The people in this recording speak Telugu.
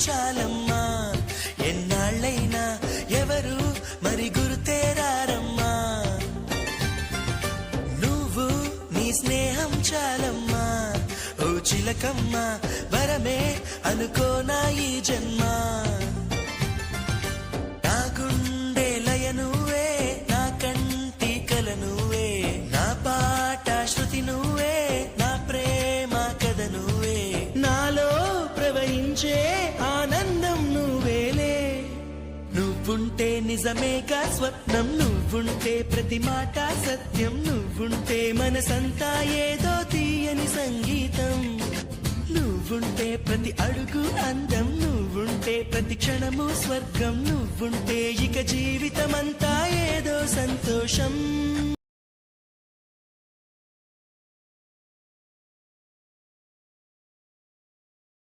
చాలమ్మా ఎన్నాళ్ళైనా ఎవరు మరి గుర్తేరారమ్మా నువ్వు నీ స్నేహం చాలమ్మా ఓ చిలకమ్మ వరమే అనుకోనా ఈ జన్మ నా గుండె లయ నువ్వే నా కంటి కల నువ్వే నా పాట శృతి నువ్వే నా ప్రేమ కథ నువ్వే నాలో ప్రవహించే ఆనందం నువ్వేలే నువ్వుంటే నిజమేగా స్వప్నం నువ్వుంటే ప్రతి మాట సత్యం నువ్వుంటే మనసంతా ఏదో తీయని సంగీతం నువ్వుంటే ప్రతి అడుగు అందం నువ్వుంటే ప్రతి క్షణము స్వర్గం నువ్వుంటే ఇక జీవితమంతా ఏదో సంతోషం